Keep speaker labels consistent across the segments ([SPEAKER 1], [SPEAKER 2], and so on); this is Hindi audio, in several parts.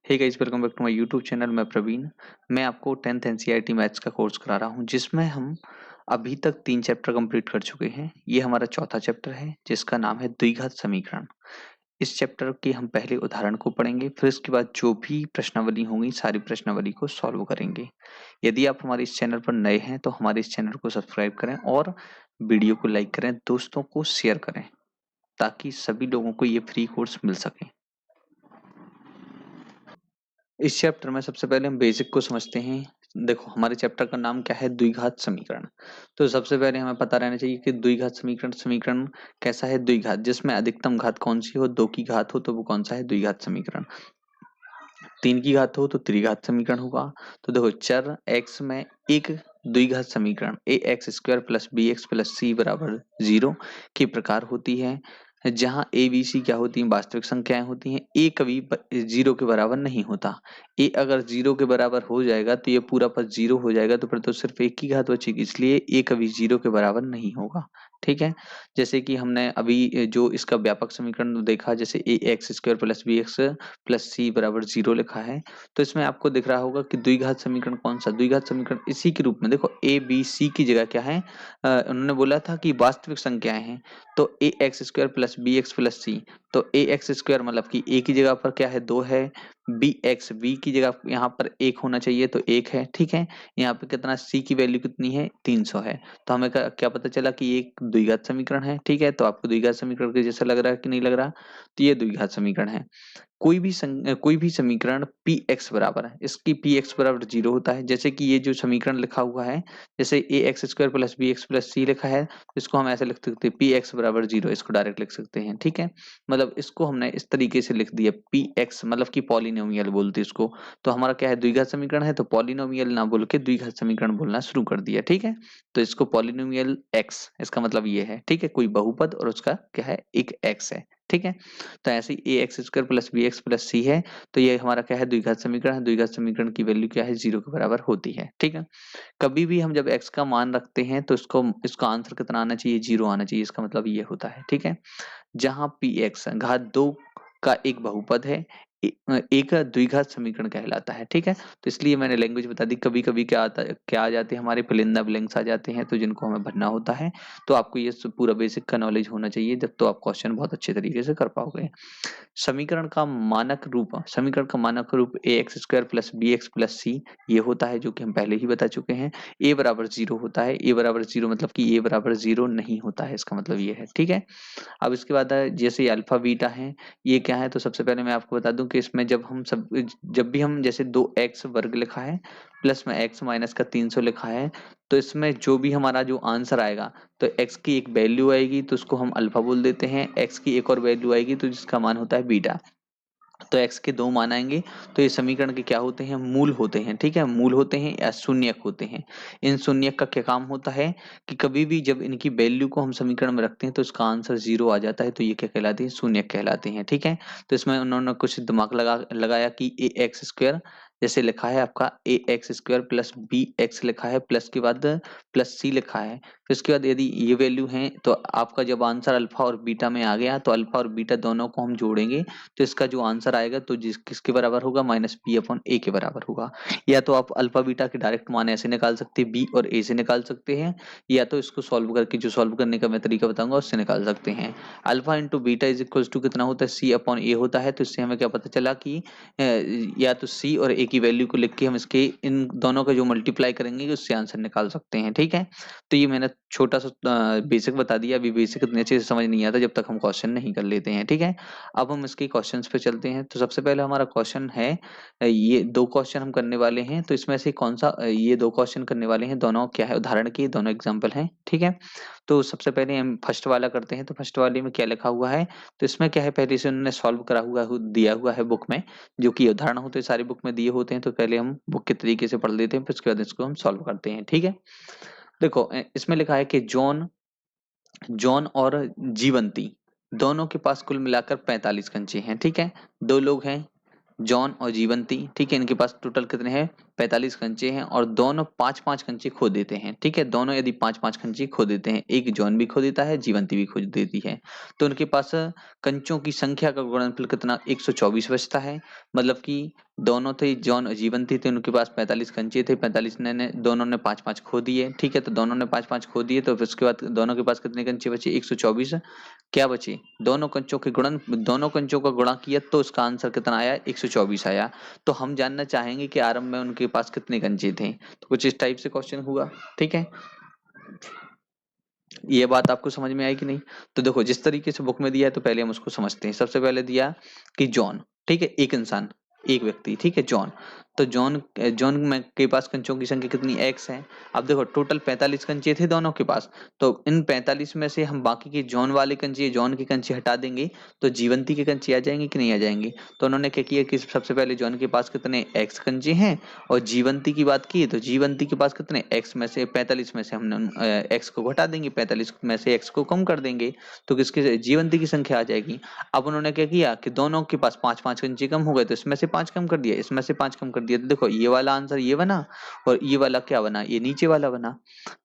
[SPEAKER 1] Hey guys, welcome back to my YouTube channel. मैं प्रवीण। मैं आपको 10th एनसीईआरटी मैथ्स का कोर्स करा रहा हूं, जिसमें हम अभी तक 3 चैप्टर कंप्लीट कर चुके हैं। ये हमारा चौथा चैप्टर है, जिसका नाम है द्विघात समीकरण। इस चैप्टर के हम पहले उदाहरण को पढ़ेंगे, फिर उसके बाद जो भी प्रश्नावली होंगी सारी प्रश्नावली को सॉल्व करेंगे। यदि आप हमारे इस चैनल पर नए हैं तो हमारे इस चैनल को सब्सक्राइब करें और वीडियो को लाइक करें, दोस्तों को शेयर करें, ताकि सभी लोगों को ये फ्री कोर्स मिल सके। इस चैप्टर में सबसे पहले हम बेसिक को समझते हैं। देखो, हमारे चैप्टर का नाम क्या है? द्विघात समीकरण। तो सबसे पहले हमें पता रहना चाहिए कि द्विघात समीकरण समीकरण कैसा है। द्विघात, जिसमें अधिकतम घात कौन सी हो, 2 की घात हो तो वो कौन सा है? द्विघात समीकरण। 3 की घात हो तो त्रिघात समीकरण होगा। तो देखो, चर x में एक द्विघात समीकरण ax² + bx + c बराबर 0 के प्रकार होती है, जहां a b c क्या होती हैं? वास्तविक संख्याएं होती हैं। a कभी 0 के बराबर नहीं होता। a अगर 0 के बराबर हो जाएगा तो ये पूरा पद 0 हो जाएगा, तो फिर तो सिर्फ एक की घात बचेगी, इसलिए a कभी 0 के बराबर नहीं होगा। ठीक है। जैसे कि हमने अभी जो इसका व्यापक समीकरण देखा, जैसे ax² + bx + c बराबर 0 लिखा है, तो इसमें आपको दिख रहा होगा कि द्विघात समीकरण कौन सा? द्विघात समीकरण इसी के रूप में देखो, a b c की जगह क्या है? उन्होंने बोला था कि वास्तविक संख्याएं हैं, तो ax² + bx + c। तो ax² मतलब कि a की जगह पर क्या है? 2 है। bx b की जगह यहाँ पर 1 होना चाहिए, तो 1 है। ठीक है। यहाँ पे कितना? c की वैल्यू कितनी है? 300 है। तो हमें क्या पता चला कि ये एक द्विघात समीकरण है। ठीक है। तो आपको द्विघात समीकरण के जैसा लग रहा है कि नहीं लग रहा? तो ये द्विघात समीकरण है। कोई भी समीकरण Px बराबर है, इसकी Px बराबर 0 होता है। जैसे कि ये जो समीकरण लिखा हुआ है, जैसे ax² + bx + c लिखा है, तो इसको हम ऐसे लिख सकते हैं Px बराबर 0, इसको डायरेक्ट लिख सकते हैं। ठीक है। मतलब इसको हमने इस तरीके से लिख दिया, Px मतलब कि पॉलिनोमियल बोलते हैं इसको। तो हमारा क्या है? द्विघात समीकरण है, तो पॉलिनोमियल ना बोल के द्विघात समीकरण बोलना शुरू कर दिया। ठीक है। तो इसको पॉलिनोमियल x, इसका मतलब ये है। ठीक है। कोई बहुपद और उसका क्या है? एक x है। ठीक है। तो ऐसे ही ax² + bx + c है, तो ये हमारा क्या है? द्विघात समीकरण है। द्विघात समीकरण की वैल्यू क्या है? 0 के बराबर होती है। ठीक है। कभी भी हम जब x का मान रखते हैं तो इसका आंसर कितना आना चाहिए? 0 आना चाहिए। इसका मतलब ये होता है। ठीक है। जहां Px घात 2 का एक बहुपद है, एक द्विघात समीकरण कहलाता है। ठीक है। तो इसलिए मैंने लैंग्वेज बता दी। कभी कभी क्या आ जाते हैं? हमारे फिल द ब्लैंक्स आ जाते हैं, तो जिनको हमें भरना होता है। तो आपको ये पूरा बेसिक का नॉलेज होना चाहिए, जब तो आप क्वेश्चन बहुत अच्छे तरीके से कर पाओगे। समीकरण का मानक रूप ax² + bx + c ये होता है, जो कि हम पहले ही बता चुके हैं। a बराबर 0 होता है। a बराबर 0 मतलब कि a बराबर 0 नहीं होता है, इसका मतलब ये है। ठीक है। अब इसके बाद जैसे अल्फा बीटा है, ये क्या है? तो सबसे पहले मैं आपको बता दूं कि इसमें जब भी हम जैसे 2x² लिखा है, प्लस में x माइनस का 300 लिखा है, तो इसमें जो भी हमारा जो आंसर आएगा, तो x की एक वैल्यू आएगी तो उसको हम अल्फा बोल देते हैं, x की एक और वैल्यू आएगी तो जिसका मान होता है बीटा। तो x के 2 मान आएंगे, तो ये समीकरण के क्या होते हैं? मूल होते हैं। ठीक है। मूल होते हैं या शून्यक होते हैं। इन शून्यक का क्या काम होता है कि कभी भी जब इनकी वैल्यू को हम समीकरण में रखते हैं तो इसका आंसर 0 आ जाता है, तो ये क्या कहलाते हैं? शून्यक कहलाते हैं। ठीक है। तो इसमें उन्होंने कुछ दिमाग लगाया कि ax² जैसे लिखा है आपका ax² + bx लिखा है, प्लस के बाद प्लस c लिखा है, फिर उसके बाद यदि ये वैल्यू है तो आपका जब आंसर अल्फा और बीटा में आ गया, तो अल्फा और बीटा दोनों को हम जोड़ेंगे, तो इसका जो आंसर आएगा तो किसके बराबर होगा? -b/a के बराबर होगा। या तो आप अल्फा बीटा के डायरेक्ट मान ऐसे निकाल सकते हैं, b और a से निकाल सकते हैं, या तो इसको सॉल्व करके, जो सॉल्व करने का मैं तरीका बताऊंगा उससे निकाल सकते हैं। Alpha into beta is equal to कितना होता है? c/a होता है। तो इससे हमें क्या पता चला कि या तो c और a की वैल्यू को लिख के हम इसके इन दोनों का जो मल्टीप्लाई करेंगे उससे आंसर निकाल सकते हैं। ठीक है। तो ये मैंने छोटा सा बेसिक बता दिया। अभी बेसिक इतने अच्छे से समझ नहीं आता जब तक हम क्वेश्चन नहीं कर लेते हैं। ठीक है। अब हम इसके क्वेश्चंस पे चलते हैं। तो सबसे पहले हमारा क्वेश्चन है, ये 2 क्वेश्चन हम करने वाले हैं, तो इसमें से कौन सा? ये 2 क्वेश्चन करने वाले हैं, दोनों क्या है? उदाहरण के दोनों एग्जांपल हैं। ठीक है। तो सबसे पहले हम फर्स्ट वाला करते हैं। तो फर्स्ट वाले में क्या लिखा हुआ है? तो इसमें क्या है? पहले से उन्होंने सॉल्व करा हुआ दिया हुआ है बुक में, जो कि उदाहरण होते हैं सारी बुक में दिए होते हैं। तो पहले हम बुक के तरीके से पढ़ लेते हैं, फिर उसके बाद इसको हम सॉल्व करते हैं। ठीक है। देखो, इसमें लिखा है कि जॉन जॉन और जीवंती दोनों के पास कुल मिलाकर 45 कंचे हैं। ठीक है। 2 लोग हैं, जॉन और जीवंती। ठीक है। इनके पास टोटल कितने हैं? 45 कंचे हैं और दोनों 5-5 कंचे खो देते हैं, ठीक है। दोनों यदि 5-5 कंचे खो देते हैं, एक जॉन भी खो देता है, जीवंती भी खो देती है, तो उनके पास कंचों की संख्या का गुणनफल कितना 124 बचता है। मतलब कि दोनों थे, जॉन जीवंती थे, उनके पास 45 कंचे थे, 45 ने दोनों ने 5-5 खो दिए, ठीक है। तो दोनों ने 5-5 खो दिए, तो फिर उसके बाद दोनों के पास कितने कंचे बचे 124। क्या बचे, दोनों कंचों का गुणा किया तो उसका आंसर कितना आया 124 आया। तो हम जानना चाहेंगे कि आरंभ में उनके पास कितने कंचे थे। तो कुछ इस टाइप से क्वेश्चन हुआ, ठीक है। ये बात आपको समझ में आई कि नहीं। तो देखो जिस तरीके से बुक में दिया है तो पहले हम उसको समझते हैं। सबसे पहले दिया कि जॉन, ठीक है, एक इंसान, एक व्यक्ति, ठीक है, जॉन। तो जॉन जॉन में के पास कंचों की संख्या कितनी एक्स है। अब देखो टोटल 45 कंचे थे दोनों के पास, तो इन 45 में से हम बाकी के जॉन वाले कंचे, जॉन के कंचे हटा देंगे तो जीवंती के कंचे आ जाएंगे कि नहीं आ जाएंगे। तो उन्होंने क्या किया कि सबसे पहले जॉन के पास कितने एक्स कंचे हैं और जीवंती की बात की तो जीवंती के पास कितने एक्स में से 45 में से हमने एक्स को घटा देंगे, 45 में से एक्स को कम कर देंगे तो किसकी जीवंती की संख्या आ जाएगी। अब उन्होंने क्या किया कि दोनों के पास 5-5 कंचे कम हो गए तो इसमें से 5 कम कर दिया, इसमें से 5 कम कर दिया, तो देखो ये वाला आंसर ये बना और ये वाला क्या बना, ये नीचे वाला बना।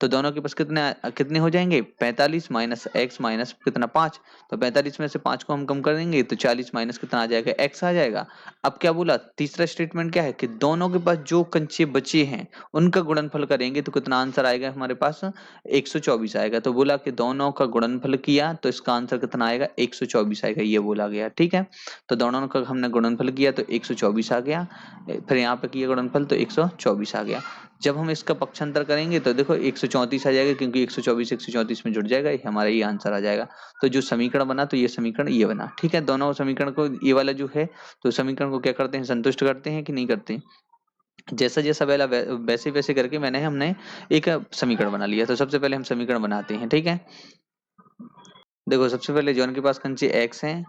[SPEAKER 1] तो दोनों के पास कितने कितने हो जाएंगे 45 माइनस एक्स माइनस कितना 5। तो 45 में से 5 को हम कम कर देंगे तो 40 माइनस कितना आ जाएगा एक्स आ जाएगा। अब क्या बोला तीसरा स्टेटमेंट क्या है कि दोनों के पास जो कंचे बचे हैं उनका गुणनफल करेंगे तो कितना आंसर आएगा हमारे पास 124 आएगा। तो बोला कि दोनों का गुणनफल किया तो इसका आंसर कितना आएगा 124 आएगा, ये बोला गया, ठीक है। तो दोनों का हमने गुणनफल किया तो 124 आ गया, फिर यहाँ पे किया गुणनफल तो 124 आ गया। जब हम इसका पक्षांतर करेंगे तो देखो 134 आ जाएगा क्योंकि 124 134 में जुड़ जाएगा, हमारा ये आंसर आ जाएगा। तो जो समीकरण बना तो ये समीकरण ये बना, ठीक है। दोनों समीकरण को ये वाला जो है तो समीकरण को क्या करते हैं संतुष्ट करते हैं कि नहीं करते। जैसा जैसा पहला वैसे वैसे करके हमने एक समीकरण बना लिया। तो सबसे पहले हम समीकरण बनाते हैं, ठीक है। देखो सबसे पहले जॉन के पास कंचे एक्स हैं,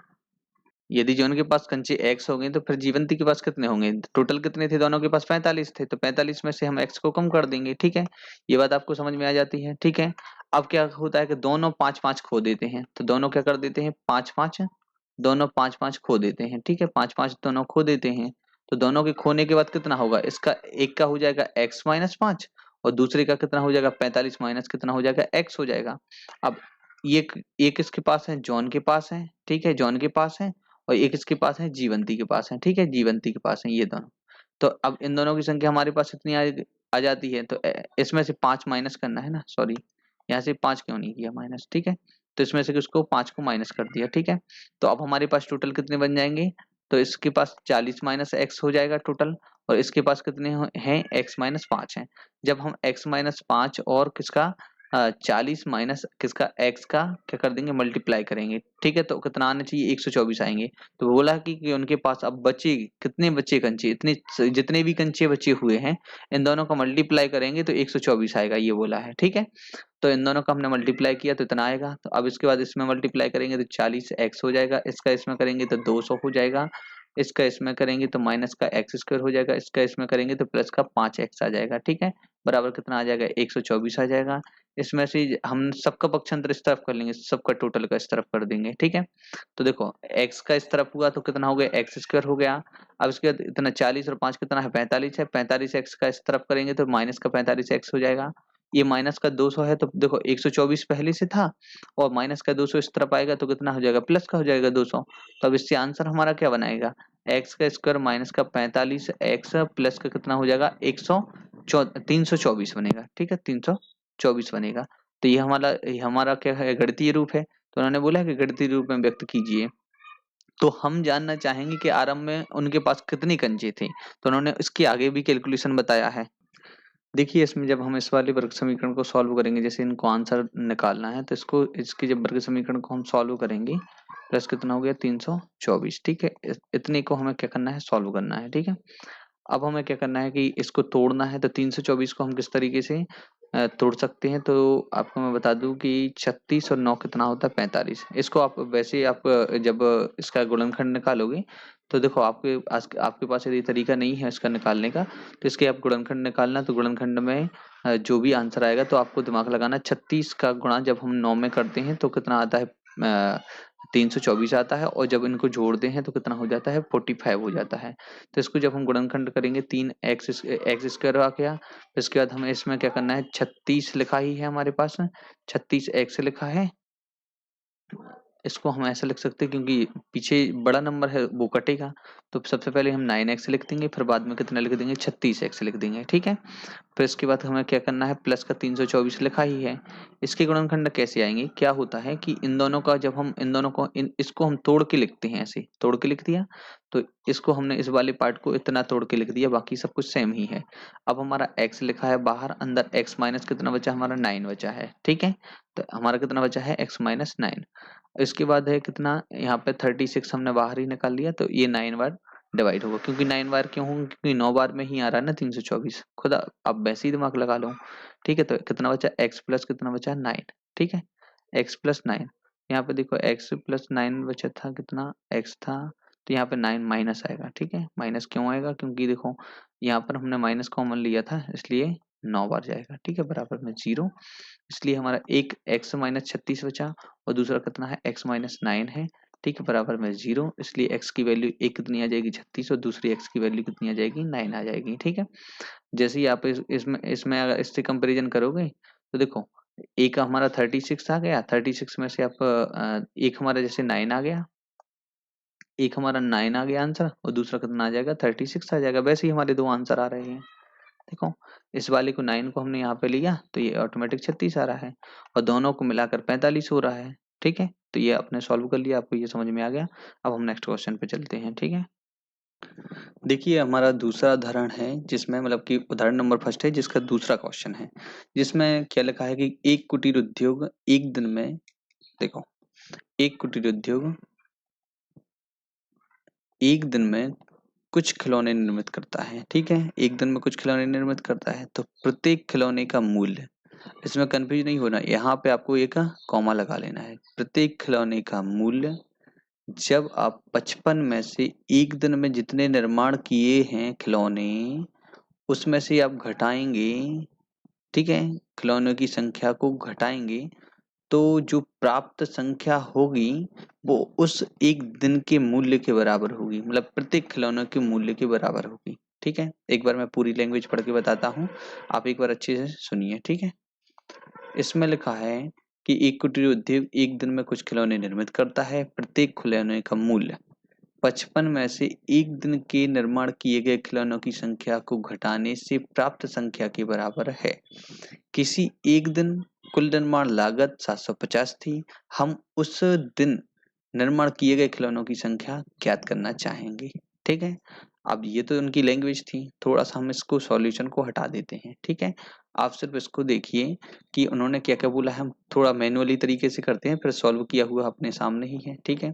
[SPEAKER 1] यदि जॉन के पास कंचे एक्स हो गए तो फिर जीवंती के पास कितने होंगे, टोटल कितने थे दोनों के पास 45 थे, तो 45 में से हम एक्स को कम कर देंगे, ठीक है। ये बात आपको समझ में आ जाती है, ठीक है। अब क्या होता है कि दोनों 5-5 खो देते हैं, तो दोनों क्या कर देते हैं 5-5, दोनों 5-5 खो देते हैं, ठीक है, 5-5 दोनों खो देते हैं। तो दोनों के खोने के बाद कितना होगा, इसका एक का हो जाएगा एक्स माइनस 5 और दूसरे का कितना हो जाएगा 45 माइनस कितना हो जाएगा एक्स हो जाएगा। अब ये किसके पास है, जॉन के पास है, ठीक है, जॉन के पास है और एक इसके पास है जीवंती के पास है, ठीक है, जीवंती के पास है ये दोनों। तो अब इन दोनों की संख्या हमारे पास इतनी आ जाती है, तो इसमें से 5 माइनस करना है ना, सॉरी यहाँ से 5 क्यों नहीं किया माइनस, ठीक है। तो इसमें से उसको 5 को माइनस कर दिया, ठीक है। तो अब हमारे पास टोटल कितने बन जाएंगे, तो इसके पास 40 माइनस एक्स हो जाएगा टोटल और इसके पास कितने हैं एक्स माइनस 5 है। जब हम एक्स माइनस 5 और किसका 40 माइनस किसका एक्स का क्या कर देंगे मल्टीप्लाई करेंगे, ठीक है। तो कितना आना चाहिए 124 आएंगे। तो बोला कि उनके पास अब बचे कितने बचे कंचे, इतने जितने भी कंचे बचे हुए हैं इन दोनों का मल्टीप्लाई करेंगे तो 124 आएगा, ये बोला है, ठीक है। तो इन दोनों का हमने मल्टीप्लाई किया तो इतना आएगा। तो अब इसके बाद इसमें मल्टीप्लाई करेंगे तो 40 एक्स हो जाएगा, इसका इसमें करेंगे तो 200 हो जाएगा, इसका इसमें करेंगे तो माइनस का एक्स स्क्वायर हो जाएगा, इसका इसमें करेंगे तो प्लस का 5x आ जाएगा, ठीक है। बराबर कितना आ जाएगा 124 आ जाएगा। इसमें से हम सबका पक्षांतर इस तरफ कर लेंगे, सबका टोटल का इस तरफ कर देंगे, ठीक है। तो देखो x का इस तरफ हुआ तो कितना हो गया एक्स स्क्वायर हो गया। अब इसके बाद इतना 40 और 5 कितना है 45 है, 45 x का इस तरफ करेंगे तो माइनस का 45 x हो जाएगा। ये माइनस का 200 है तो देखो 124 पहले से था और माइनस का 200 इस तरफ आएगा तो कितना हो जाएगा प्लस का हो जाएगा 200। तो अब इससे आंसर हमारा क्या बनाएगा एक्स का स्क्वायर माइनस का 45 एक्स प्लस का कितना हो जाएगा 324 बनेगा, ठीक है, 324 बनेगा। तो ये हमारा क्या है गणितीय रूप है। तो उन्होंने बोला है कि गणितीय रूप में व्यक्त कीजिए। तो हम जानना चाहेंगे कि आरंभ में उनके पास कितनी कंचे थे, तो उन्होंने इसके आगे भी कैलकुलेशन बताया है। देखिए इसमें जब हम इस वाले वर्ग समीकरण को सॉल्व करेंगे, जैसे इनको आंसर निकालना है तो इसको इसकी जब वर्ग समीकरण को हम सॉल्व करेंगे प्लस कितना हो गया 324, ठीक है। इतने को हमें क्या करना है सॉल्व करना है, ठीक है। अब हमें क्या करना है कि इसको तोड़ना है। तो 324 को हम किस तरीके से तोड़ सकते हैं, तो आपको मैं बता दूं कि 36 और 9 कितना होता है 45। इसको आप वैसे आप जब इसका गुणनखंड निकालोगे तो देखो आपके पास यदि तरीका नहीं है इसका निकालने का तो इसके आप गुणनखंड निकालना। तो गुणनखंड में जो भी आंसर आएगा तो आपको दिमाग लगाना 36 का गुणा जब हम 9 में करते हैं तो कितना आता है 324 आता है और जब इनको जोड़ते हैं तो कितना हो जाता है 45 हो जाता है। तो इसको जब हम गुणनखंड करेंगे 3x² आ गया। फिर इसके बाद हमें इसमें क्या करना है 36 लिखा ही है हमारे पास में 36x लिखा है। इसको हम ऐसा लिख सकते हैं क्योंकि पीछे बड़ा नंबर है वो कटेगा। तो सबसे पहले हम 9x लिख देंगे फिर बाद में कितना लिख देंगे 36x लिख देंगे। ठीक है। फिर इसके बाद हमें क्या करना है प्लस का 324 लिखा ही है। इसके गुणनखंड कैसे आएंगे क्या होता है कि इन दोनों का जब हम इन दोनों को इसको हम तोड़ के लिखते हैं ऐसे तोड़ के लिख दिया। तो इसको हमने इस वाले पार्ट को इतना तोड़ के लिख दिया बाकी सब कुछ सेम ही है। अब हमारा x लिखा है बाहर अंदर x माइनस कितना बचा हमारा 9 बचा है। ठीक है। तो हमारा कितना बचा है x माइनस 9। इसके बाद है कितना यहाँ पे 36 हमने बाहर ही निकाल लिया तो ये 9 बार डिवाइड होगा क्योंकि 9 बार क्यों होंगे क्योंकि 9 बार में ही आ रहा है ना 324 खुद आप वैसे ही दिमाग लगा लो। ठीक है। तो कितना बचा x प्लस कितना बचा 9। ठीक है। x प्लस 9 यहाँ पे देखो x प्लस 9 बचा था कितना x था तो यहाँ पे 9 माइनस आएगा। ठीक है। माइनस क्यों आएगा क्योंकि देखो यहाँ पर हमने माइनस कॉमन लिया था इसलिए 9 बार जाएगा। ठीक है। बराबर में 0 इसलिए हमारा एक x माइनस 36 बचा और दूसरा कितना है x माइनस 9 है। ठीक है। बराबर में 0 इसलिए x की वैल्यू एक कितनी आ जाएगी 36 और दूसरी x की वैल्यू कितनी आ जाएगी 9 आ जाएगी। ठीक है। जैसे ही आप इसमें अगर इससे कंपेरिजन करोगे तो देखो एक हमारा 36 आ गया 36 में से आप एक हमारा जैसे 9 आ गया एक हमारा 9 आ गया आंसर और दूसरा कितना आ जाएगा 36 आ जाएगा। वैसे ही हमारे दो आंसर आ रहे हैं। देखो इस वाले को 9 को हमने यहाँ पे लिया तो ये ऑटोमेटिक 36 आ रहा है और दोनों को मिलाकर 45 हो रहा है। ठीक है। तो ये आपने सॉल्व कर लिया आपको ये समझ में आ गया। अब हम नेक्स्ट क्वेश्चन पे चलते हैं। ठीक है। देखिए हमारा दूसरा उदाहरण है जिसमें मतलब कि उदाहरण नंबर फर्स्ट है जिसका दूसरा क्वेश्चन है जिसमें क्या लिखा है कि एक कुटीर उद्योग एक दिन में देखो एक कुटीर उद्योग एक दिन में कुछ खिलौने निर्मित करता है। ठीक है। एक दिन में कुछ खिलौने निर्मित करता है तो प्रत्येक खिलौने का मूल्य इसमें कंफ्यूज नहीं होना यहाँ पे आपको एक कॉमा लगा लेना है। प्रत्येक खिलौने का मूल्य जब आप 55 में से एक दिन में जितने निर्माण किए हैं खिलौने उसमें से आप घटाएंगे। ठीक है। खिलौनों की संख्या को घटाएंगे तो जो प्राप्त संख्या होगी वो उस एक दिन के मूल्य के बराबर होगी मतलब प्रत्येक खिलौने के मूल्य के बराबर होगी। ठीक है। एक बार मैं पूरी लैंग्वेज पढ़ के बताता हूँ आप एक बार अच्छे से सुनिए। ठीक है। इसमें लिखा है कि एक कुटीर उद्योग एक दिन में कुछ खिलौने निर्मित करता है प्रत्येक खिलौने का मूल्य 55 में से एक दिन के निर्माण किए गए खिलौनों की संख्या को घटाने से प्राप्त संख्या के बराबर है। किसी एक दिन कुल निर्माण लागत 750 थी। हम उस दिन निर्माण किए गए खिलौनों की संख्या ज्ञात करना चाहेंगे। ठीक है। अब ये तो उनकी लैंग्वेज थी थोड़ा सा हम इसको सॉल्यूशन को हटा देते हैं। ठीक है। आप सिर्फ इसको देखिए कि उन्होंने क्या क्या बोला है हम थोड़ा मैनुअली तरीके से करते हैं फिर सॉल्व किया हुआ अपने सामने ही है। ठीक है।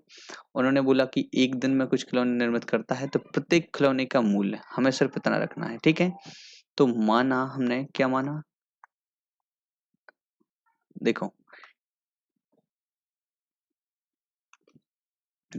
[SPEAKER 1] उन्होंने बोला कि एक दिन में कुछ खिलौने निर्मित करता है तो प्रत्येक खिलौने का मूल्य हमें सिर्फ इतना रखना है। ठीक है। तो माना हमने क्या माना देखो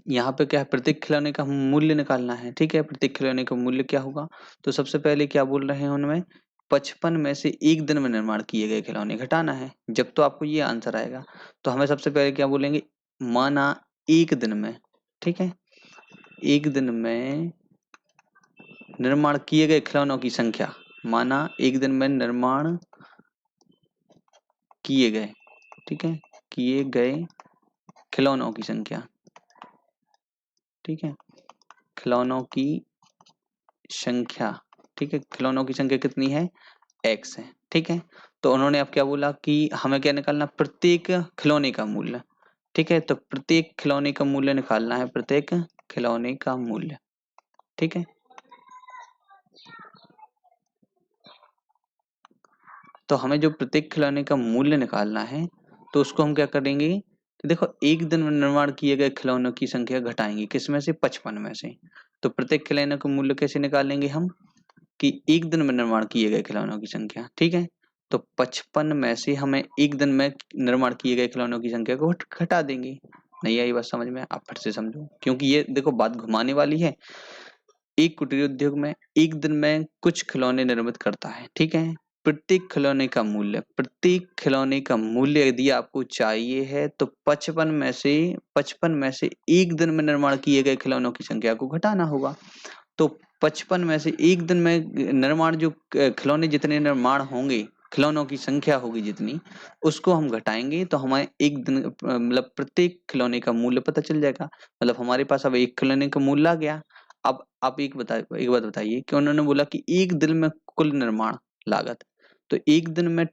[SPEAKER 1] यहाँ पे क्या है प्रत्येक खिलौने का मूल्य निकालना है। ठीक है। प्रत्येक खिलौने का मूल्य क्या होगा तो सबसे पहले क्या बोल रहे हैं उनमें 55 में से एक दिन में निर्माण किए गए खिलौने घटाना है। जब तो आपको ये आंसर आएगा तो हमें सबसे पहले क्या बोलेंगे माना एक दिन में। ठीक है। एक दिन में निर्माण किए गए खिलौनों की संख्या माना एक दिन में निर्माण किए गए। ठीक है। किए गए खिलौनों की संख्या। ठीक है। खिलौनों की संख्या। ठीक है। खिलौनों की संख्या कितनी है x है। ठीक है। तो उन्होंने अब क्या बोला कि हमें क्या निकालना प्रत्येक खिलौने का मूल्य। ठीक है। तो प्रत्येक खिलौने का मूल्य निकालना है प्रत्येक खिलौने का मूल्य। ठीक है। तो हमें जो प्रत्येक खिलौने का मूल्य निकालना है तो उसको हम क्या करेंगे कि देखो एक दिन में निर्माण किए गए खिलौनों की संख्या घटाएंगे किसमें से 55 में से। तो प्रत्येक खिलौने का मूल्य कैसे निकालेंगे हम कि एक दिन में निर्माण किए गए खिलौनों की संख्या। ठीक है। तो 55 में से हमें एक दिन में निर्माण किए गए खिलौनों की संख्या को घटा देंगे। नहीं आई बात समझ में आप फिर से समझो क्योंकि ये देखो बात घुमाने वाली है। एक कुटीर उद्योग में एक दिन में कुछ खिलौने निर्मित करता है। ठीक है। प्रत्येक खिलौने का मूल्य यदि आपको चाहिए है तो 55 में से एक दिन में निर्माण किए गए खिलौनों की संख्या को घटाना होगा। तो 55 में से एक दिन में निर्माण जो खिलौने जितने निर्माण होंगे, खिलौनों की संख्या होगी जितनी, उसको हम घटाएंगे तो हमें एक दिन मतलब प्रत्येक खिलौने का मूल्य पता चल जाएगा। मतलब हमारे पास अब एक खिलौने का मूल्य आ गया। अब आप एक बात बताइए कि उन्होंने बोला कि एक दिन में कुल निर्माण लागत, तो एक दिन में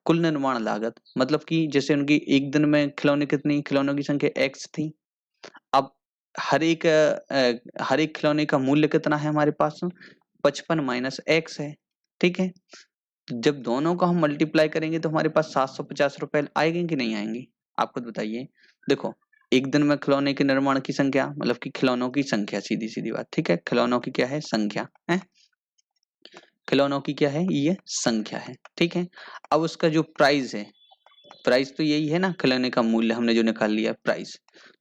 [SPEAKER 1] कुल निर्माण लागत मतलब कि जैसे उनकी एक दिन में खिलौनों की संख्या x थी। अब हर एक खिलौने का मूल्य कितना है हमारे पास? 55 माइनस x है, ठीक है। तो जब दोनों का हम मल्टीप्लाई करेंगे तो हमारे पास 750 रुपए आएंगे कि नहीं आएंगे? आप खुद बताइए। देखो, एक दिन में खिलौने के निर्माण की संख्या मतलब कि खिलौनों की संख्या, सीधी सीधी बात, ठीक है। खिलौनों की क्या है? संख्या है। खिलौनों की क्या है? ये संख्या है, ठीक है। अब उसका जो प्राइस है, प्राइस तो यही है ना, खिलौने का मूल्य हमने जो निकाल लिया प्राइस।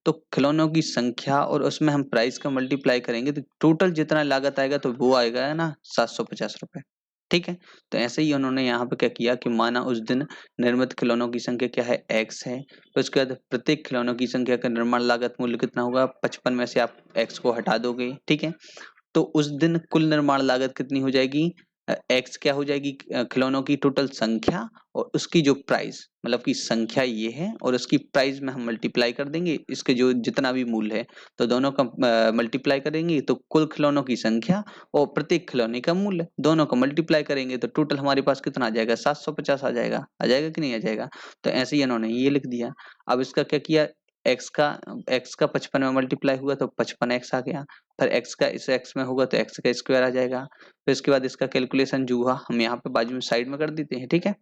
[SPEAKER 1] तो खिलौनों की संख्या और उसमें हम प्राइस का मल्टीप्लाई करेंगे तो टोटल जितना लागत आएगा तो वो आएगा ना 750 रुपए, ठीक है। तो ऐसे ही उन्होंने यहाँ पे क्या किया कि माना उस दिन निर्मित खिलौनों की संख्या क्या है? x है। तो उसके बाद प्रत्येक खिलौनों की संख्या का निर्माण लागत मूल्य कितना होगा? 55 में से आप x को हटा दोगे, ठीक है। तो उस दिन कुल निर्माण लागत कितनी हो जाएगी? एक्स क्या हो जाएगी? खिलौनों की टोटल संख्या और उसकी जो प्राइस, मतलब की संख्या ये है और उसकी प्राइस में हम मल्टीप्लाई कर देंगे इसके जो जितना भी मूल्य है, तो दोनों का मल्टीप्लाई करेंगे तो कुल खिलौनों की संख्या और प्रत्येक खिलौने का मूल्य दोनों का मल्टीप्लाई करेंगे तो टोटल हमारे पास कितना आ जाएगा? 750 आ जाएगा कि नहीं आ जाएगा? तो ऐसे ही इन्होंने ये लिख दिया। अब इसका क्या किया? एक्स का 55 में मल्टीप्लाई हुआ तो 55x आ गया। फिर x का इस x में होगा तो x का स्क्वायर आ जाएगा। फिर इसके बाद इसका कैलकुलेशन जो हुआ हम यहाँ पे बाजू में साइड में कर देते हैं, ठीक है।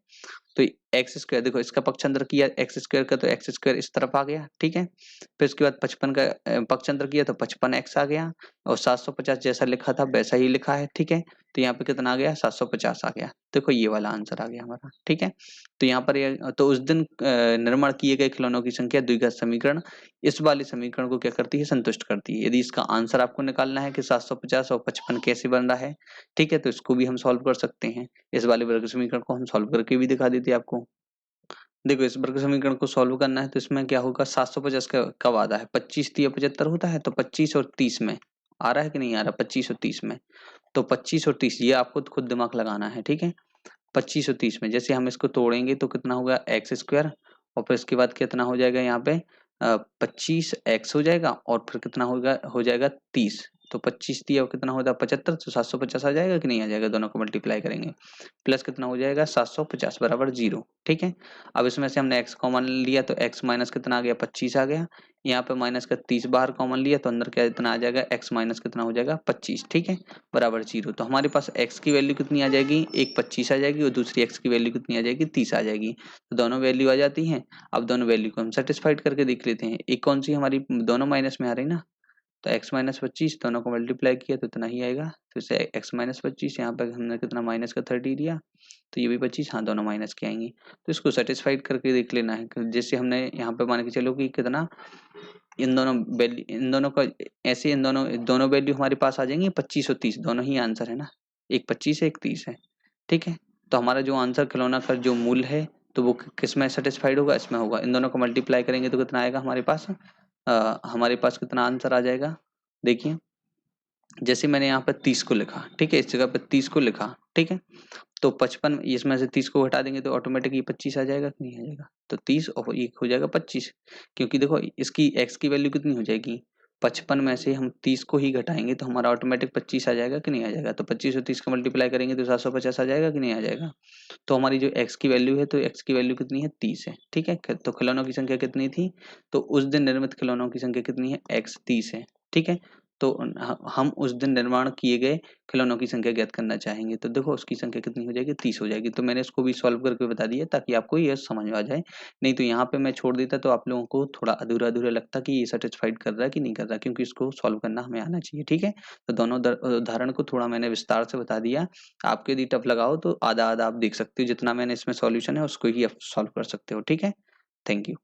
[SPEAKER 1] तो एक्स स्क्वायर, देखो इसका पक्षांतर किया एक्स स्क्वायर का तो एक्स स्क्वायर इस तरफ आ गया, ठीक है। फिर उसके बाद 55 का पक्षांतर किया तो 55x आ गया और 750 जैसा लिखा था वैसा ही लिखा है, ठीक है। तो यहाँ पे कितना आ गया? 750 आ गया। देखो ये वाला आंसर आ गया हमारा, ठीक है। तो यहाँ पर तो उस दिन निर्माण किए गए खिलौनों की संख्या द्विघात समीकरण इस वाले समीकरण को क्या करती है? संतुष्ट करती है। यदि इसका आंसर आपको निकालना है कि 750 और 55 कैसे बन रहा है, ठीक है, तो इसको भी हम सॉल्व कर सकते हैं। इस वाले वर्ग समीकरण को हम सॉल्व करके भी दिखा देते आपको। देखो इस वर्ग समीकरण को सॉल्व करना है तो इसमें क्या होगा? 750 का कब आता है? 25 3 75 होता है, तो 25 और 30 में आ रहा है कि नहीं आ रहा? 25 और 30 में, तो 25 और 30 ये आपको खुद दिमाग लगाना है, ठीक है। 25 और 30 में जैसे हम इसको तोड़ेंगे तो कितना होगा? एक्स स्क्वायर और फिर इसके बाद कितना हो जाएगा यहाँ पे? 25 एक्स हो जाएगा और फिर कितना होगा? हो जाएगा 30। तो 25 दिया और कितना होगा? 75, तो 750 आ जाएगा कि नहीं आ जाएगा? दोनों को मल्टीप्लाई करेंगे प्लस कितना हो जाएगा? 750 बराबर 0, ठीक है। अब इसमें से हमने x कॉमन लिया तो x माइनस कितना आ गया? 25 आ गया। यहाँ पे माइनस का 30 बाहर कॉमन लिया तो अंदर क्या इतना आ जाएगा? x माइनस कितना हो जाएगा? 25, ठीक है, बराबर 0। तो हमारे पास x की वैल्यू कितनी आ जाएगी? एक 25 आ जाएगी और दूसरी x की वैल्यू कितनी आ जाएगी? 30 आ जाएगी। तो दोनों वैल्यू आ जाती हैं। अब दोनों वैल्यू को हम सेटिस्फाइड करके देख लेते हैं। एक कौन सी हमारी दोनों माइनस में आ रही ना, तो x माइनस 25 दोनों को मल्टीप्लाई किया तो इतना ही आएगा। फिर से x माइनस 25, यहाँ पे हमने कितना माइनस का 30 लिया तो ये भी 25, हाँ दोनों माइनस के आएंगे। तो इसको सेटिस्फाइड करके देख लेना है। जैसे हमने यहाँ पे मान के चलो कि कितना इन दोनों का ऐसे इन दोनों वैल्यू हमारे पास आ जाएंगी 25 और 30, दोनों ही आंसर है ना, एक 25 है एक 30 है, ठीक है। तो हमारा जो आंसर खिलौना का जो मूल्य है तो वो किस में सेटिस्फाइड होगा? इसमें होगा। इन दोनों को मल्टीप्लाई करेंगे तो कितना आएगा हमारे पास? हमारे पास कितना आंसर आ जाएगा? देखिए जैसे मैंने यहाँ पे 30 को लिखा, ठीक है, इस जगह पे 30 को लिखा, ठीक है। तो 55 इसमें से 30 को हटा देंगे तो ऑटोमेटिक ये 25 आ जाएगा कि नहीं आ जाएगा? तो 30 और ये हो जाएगा 25, क्योंकि देखो इसकी x की वैल्यू कितनी हो जाएगी? 55 में से हम 30 को ही घटाएंगे तो हमारा ऑटोमेटिक 25 आ जाएगा कि नहीं आ जाएगा? तो 25 और 30 को मल्टीप्लाई करेंगे तो 750 आ जाएगा कि नहीं आ जाएगा? तो हमारी जो x की वैल्यू है तो x की वैल्यू कितनी है? 30 है, ठीक है। तो खिलौनों की संख्या कितनी थी? तो उस दिन निर्मित खिलौनों की संख्या कितनी है? x 30 है, ठीक है। तो हम उस दिन निर्माण किए गए खिलौनों की संख्या ज्ञात करना चाहेंगे तो देखो उसकी संख्या कितनी हो जाएगी? 30 हो जाएगी। तो मैंने इसको भी सॉल्व करके बता दिया ताकि आपको ये समझ में आ जाए। नहीं तो यहाँ पे मैं छोड़ देता तो आप लोगों को थोड़ा अधूरा अधूरा लगता कि ये सेटिस्फाइड कर रहा है कि नहीं कर रहा, क्योंकि इसको सॉल्व करना हमें आना चाहिए, ठीक है। तो दोनों उदाहरण को थोड़ा मैंने विस्तार से बता दिया। आपको यदि टफ लगाओ तो आधा आधा आप देख सकते हो, जितना मैंने इसमें सॉल्यूशन है उसको ही आप सॉल्व कर सकते हो, ठीक है। Thank you.